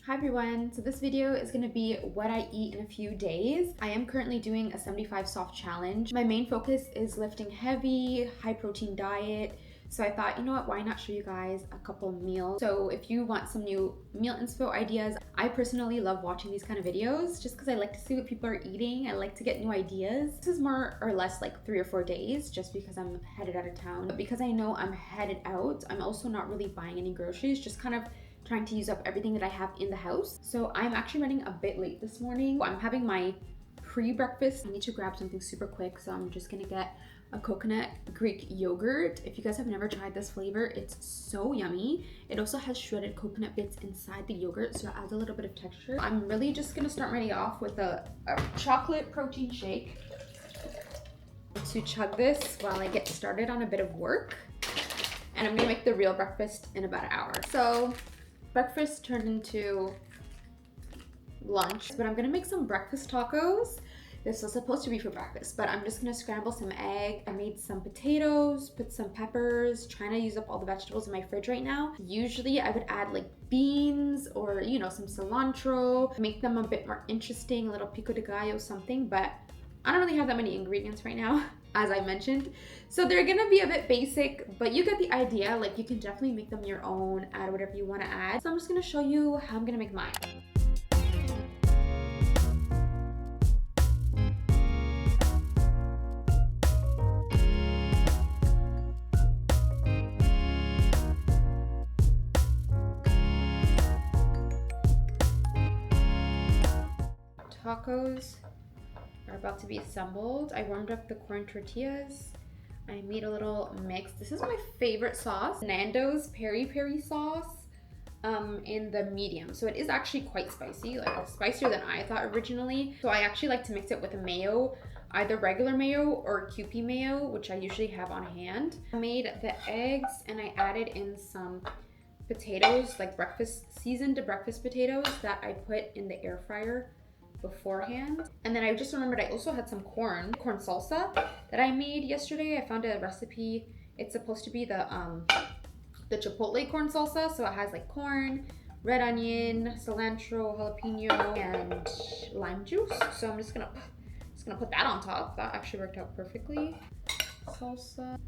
Hi everyone, so this video is going to be what I eat in a few days. I am currently doing a 75 soft challenge. My main focus is lifting heavy, high protein diet. So I thought, you know what, why not show you guys a couple meals? So if you want some new meal inspo ideas, I personally love watching these kind of videos just because I like to see what people are eating. I like to get new ideas. This is more or less like 3 or 4 days just because I'm headed out of town. But because I know I'm headed out, I'm also not really buying any groceries, just kind of trying to use up everything that I have in the house. So I'm actually running a bit late this morning. I'm having my pre-breakfast. I need to grab something super quick, so I'm just gonna get a coconut Greek yogurt. If you guys have never tried this flavor, it's so yummy. It also has shredded coconut bits inside the yogurt, so it adds a little bit of texture. I'm really just gonna start my day off with a chocolate protein shake to chug this while I get started on a bit of work. And I'm gonna make the real breakfast in about an hour. So breakfast turned into lunch, but I'm gonna make some breakfast tacos. This was supposed to be for breakfast, but I'm just gonna scramble some egg. I made some potatoes, put some peppers, trying to use up all the vegetables in my fridge right now. Usually I would add like beans or, you know, some cilantro, make them a bit more interesting, a little pico de gallo, something, but I don't really have that many ingredients right now, as I mentioned. So they're gonna be a bit basic, but you get the idea. Like, you can definitely make them your own, add whatever you wanna add. So I'm just gonna show you how I'm gonna make mine. Tacos are about to be assembled. I warmed up the corn tortillas. I made a little mix. This is my favorite sauce, Nando's peri peri sauce in the medium. So it is actually quite spicy, like spicier than I thought originally. So I actually like to mix it with a mayo, either regular mayo or Kewpie mayo, which I usually have on hand. I made the eggs and I added in some potatoes, like seasoned breakfast potatoes that I put in the air fryer beforehand. And then I just remembered I also had some corn salsa that I made yesterday. I found a recipe. It's supposed to be the chipotle corn salsa, so it has like corn, red onion, cilantro, jalapeno, and lime juice. So I'm just gonna put that on top. That actually worked out perfectly. Salsa.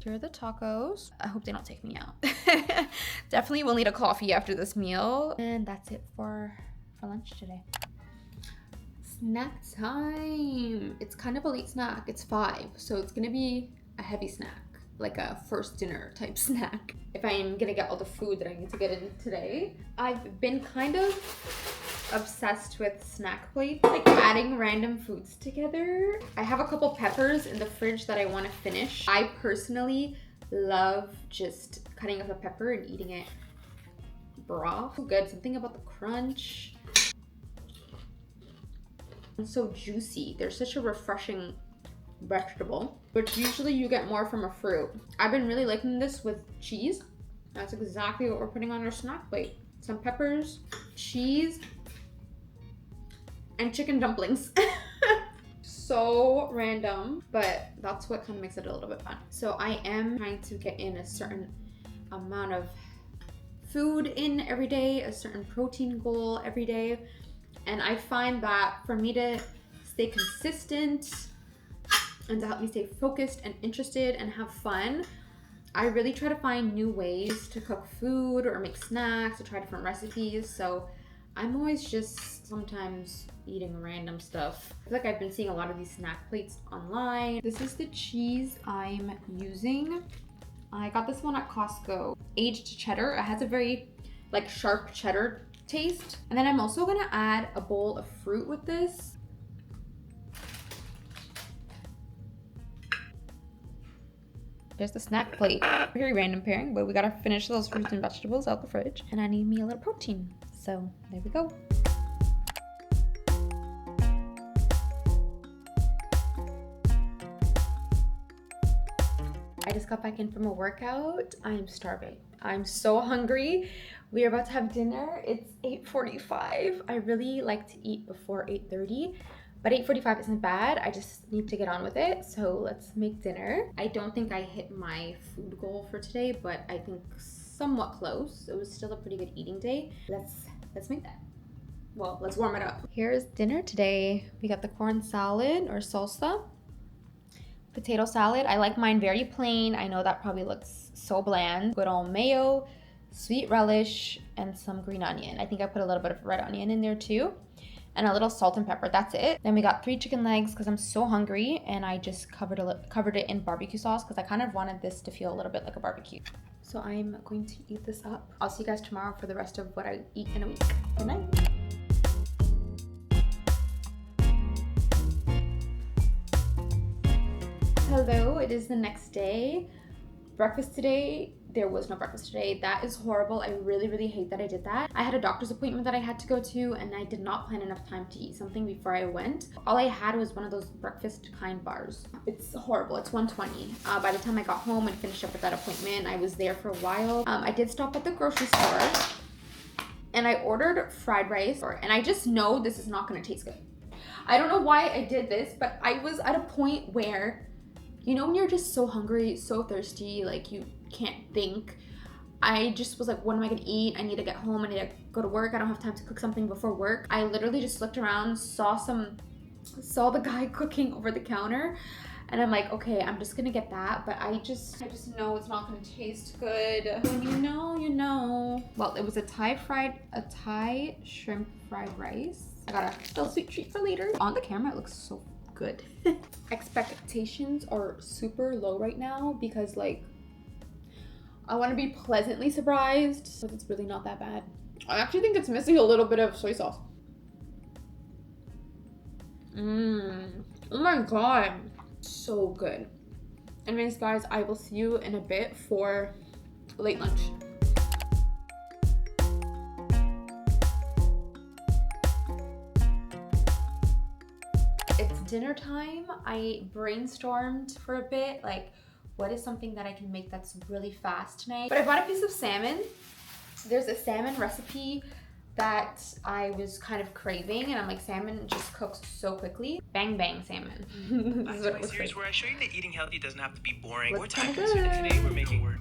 Here are the tacos. I hope they don't take me out. Definitely will need a coffee after this meal. And that's it for lunch today. Snack time. It's kind of a late snack. It's 5, so it's gonna be a heavy snack, like a first dinner type snack. If I am gonna get all the food that I need to get in today. I've been kind of obsessed with snack plates, like adding random foods together. I have a couple peppers in the fridge that I want to finish. I personally love just cutting up a pepper and eating it raw. So good. Something about the crunch. It's so juicy. They're such a refreshing vegetable, which usually you get more from a fruit. I've been really liking this with cheese. That's exactly what we're putting on our snack plate. Some peppers, cheese, and chicken dumplings. So random, but that's what kind of makes it a little bit fun. So I am trying to get in a certain amount of food in every day, a certain protein goal every day. And I find that for me to stay consistent and to help me stay focused and interested and have fun, I really try to find new ways to cook food or make snacks or try different recipes. So I'm always just sometimes eating random stuff. I feel like I've been seeing a lot of these snack plates online. This is the cheese I'm using. I got this one at Costco. Aged cheddar. It has a very like sharp cheddar taste. And then I'm also gonna add a bowl of fruit with this. There's the snack plate. Very random pairing, but we gotta finish those fruits and vegetables out the fridge. And I need me a little protein. So there we go. I just got back in from a workout. I am starving. I'm so hungry. We are about to have dinner. It's 8:45. I really like to eat before 8:30, but 8:45 isn't bad. I just need to get on with it. So let's make dinner. I don't think I hit my food goal for today, but I think somewhat close. It was still a pretty good eating day. Let's make that. Well, let's warm it up. Here's dinner today. We got the corn salad or salsa, potato salad. I like mine very plain. I know that probably looks so bland. Good old mayo, sweet relish, and some green onion. I think I put a little bit of red onion in there too, and a little salt and pepper. That's it. Then we got 3 chicken legs because I'm so hungry, and I just covered it in barbecue sauce because I kind of wanted this to feel a little bit like a barbecue. So I'm going to eat this up. I'll see you guys tomorrow for the rest of what I eat in a week. Good night. Hello, it is the next day. Breakfast today, there was no breakfast today. That is horrible. I really hate that I did that. I had a doctor's appointment that I had to go to, and I did not plan enough time to eat something before I went. All I had was one of those breakfast kind bars. It's horrible. It's $120. By the time I got home and finished up with that appointment, I was there for a while. I did stop at the grocery store, and I ordered fried rice, and I just know this is not gonna taste good. I don't know why I did this, but I was at a point where, you know, when you're just so hungry, so thirsty, like you can't think. I just was like, what am I gonna eat? I need to get home. I need to go to work. I don't have time to cook something before work. I literally just looked around, saw the guy cooking over the counter, and I'm like, okay, I'm just gonna get that. But I just know it's not gonna taste good. When you know, you know. Well, it was a Thai shrimp fried rice. I got a little sweet treat for later. On the camera, it looks so good. Expectations are super low right now because, like, I want to be pleasantly surprised, but it's really not that bad. I actually think it's missing a little bit of soy sauce. Oh my god, so good. Anyways, guys, I will see you in a bit for late lunch. It's dinner time. I brainstormed for a bit, like, what is something that I can make that's really fast tonight? But I bought a piece of salmon. There's a salmon recipe that I was kind of craving, and I'm like, salmon just cooks so quickly. Bang bang salmon. This is what it looks like. Where I show you that eating healthy doesn't have to be boring or Looks time kinda consuming. good. Today we're making work.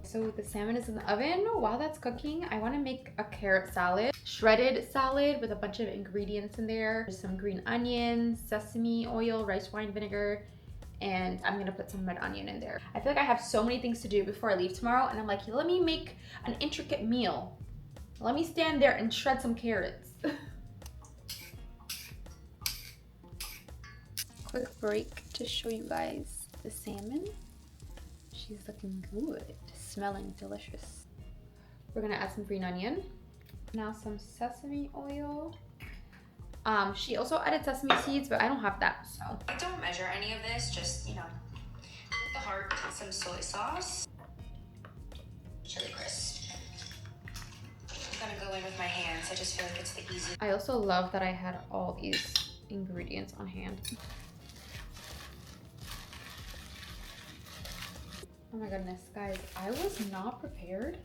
So the salmon is in the oven. While that's cooking, I want to make a carrot salad. Shredded salad with a bunch of ingredients in there. There's some green onions, sesame oil, rice wine vinegar, and I'm gonna put some red onion in there. I feel like I have so many things to do before I leave tomorrow, and I'm like, let me make an intricate meal. Let me stand there and shred some carrots. Quick break to show you guys the salmon. She's looking good, smelling delicious. We're gonna add some green onion. Now some sesame oil. She also added sesame seeds, but I don't have that, so. I don't measure any of this, just, you know, with the heart, some soy sauce, chili crisp. I'm gonna go in with my hands. I just feel like it's the easiest. I also love that I had all these ingredients on hand. Oh my goodness, guys, I was not prepared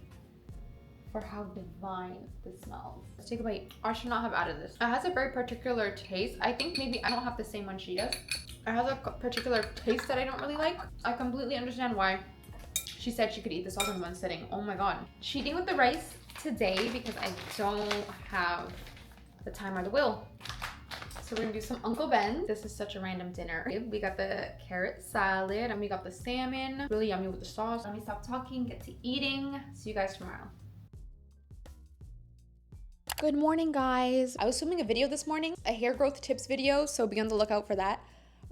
for how divine this smells. Let's take a bite. I should not have added this. It has a very particular taste. I think maybe I don't have the same one she does. It has a particular taste that I don't really like. I completely understand why she said she could eat this all in one sitting. Oh my god. Cheating with the rice today because I don't have the time or the will. So we're gonna do some Uncle Ben. This is such a random dinner. We got the carrot salad and we got the salmon. Really yummy with the sauce. Let me stop talking, get to eating. See you guys tomorrow. Good morning, guys. I was filming a video this morning, a hair growth tips video, so be on the lookout for that.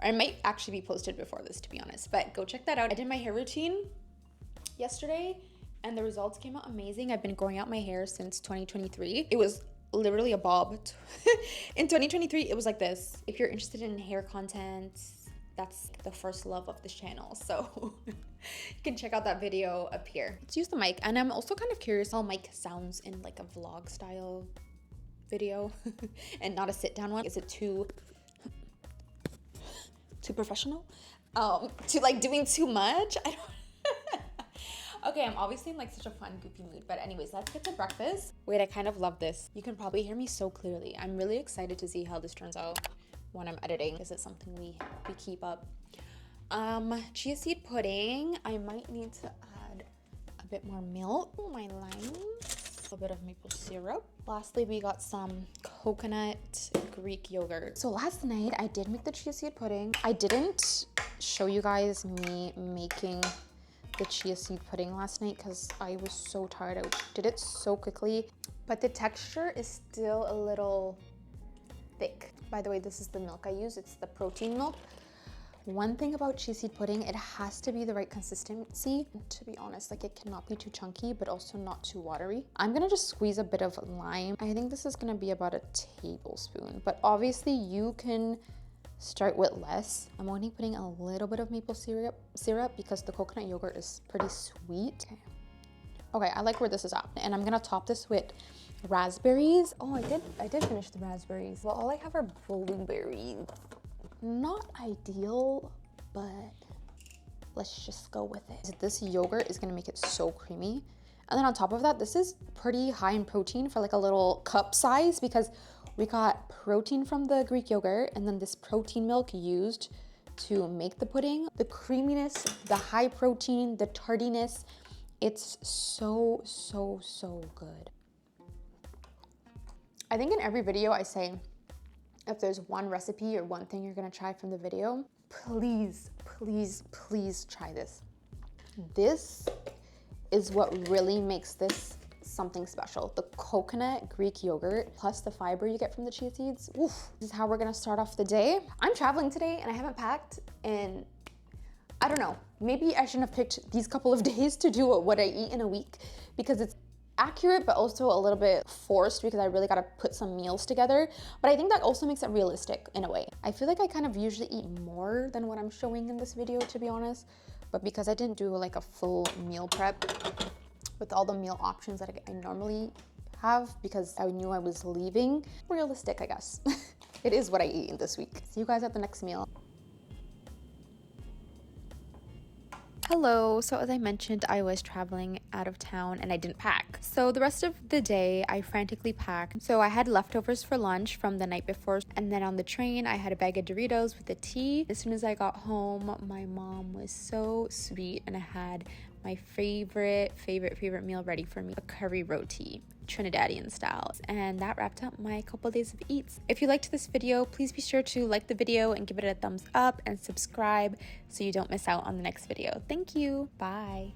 Or it might actually be posted before this, to be honest, but go check that out. I did my hair routine yesterday and the results came out amazing. I've been growing out my hair since 2023. It was literally a bob. In 2023, it was like this. If you're interested in hair content, that's the first love of this channel. So you can check out that video up here. Let's use the mic. And I'm also kind of curious how mic sounds in like a vlog style video and not a sit down one. Is it too professional? To like doing too much? I don't Okay, I'm obviously in like such a fun, goofy mood. But anyways, let's get to breakfast. Wait, I kind of love this. You can probably hear me so clearly. I'm really excited to see how this turns out when I'm editing. Is it something we keep up? Chia seed pudding. I might need to add a bit more milk. My lime. A bit of maple syrup. Lastly, we got some coconut Greek yogurt. So last night I did make the chia seed pudding. I didn't show you guys me making the chia seed pudding last night because I was so tired. I did it so quickly, but the texture is still a little thick. By the way, this is the milk I use. It's the protein milk. One thing about chia seed pudding, it has to be the right consistency. To be honest, like it cannot be too chunky, but also not too watery. I'm gonna just squeeze a bit of lime. I think this is gonna be about a tablespoon, but obviously you can start with less. I'm only putting a little bit of maple syrup because the coconut yogurt is pretty sweet. Okay, I like where this is at. And I'm gonna top this with raspberries. Oh, I did finish the raspberries. Well, all I have are blueberries. Not ideal, but let's just go with it. This yogurt is gonna make it so creamy. And then on top of that, this is pretty high in protein for like a little cup size because we got protein from the Greek yogurt and then this protein milk used to make the pudding. The creaminess, the high protein, the tardiness, it's so, so, so good. I think in every video I say, if there's one recipe or one thing you're gonna try from the video, please, please, please try this. This is what really makes this something special. The coconut Greek yogurt plus the fiber you get from the chia seeds. Oof, this is how we're gonna start off the day. I'm traveling today and I haven't packed, and I don't know, maybe I shouldn't have picked these couple of days to do what I eat in a week because it's accurate but also a little bit forced because I really gotta put some meals together. But I think that also makes it realistic in a way. I feel like I kind of usually eat more than what I'm showing in this video, to be honest. But because I didn't do like a full meal prep with all the meal options that I normally have because I knew I was leaving, realistic, I guess. It is what I eat in this week. See you guys at the next meal. Hello, so as I mentioned, I was traveling out of town and I didn't pack. So the rest of the day, I frantically packed. So I had leftovers for lunch from the night before. And then on the train, I had a bag of Doritos with a tea. As soon as I got home, my mom was so sweet and I had my favorite meal ready for me, a curry roti, Trinidadian style. And that wrapped up my couple days of eats. If you liked this video, please be sure to like the video and give it a thumbs up and subscribe so you don't miss out on the next video. Thank you. Bye.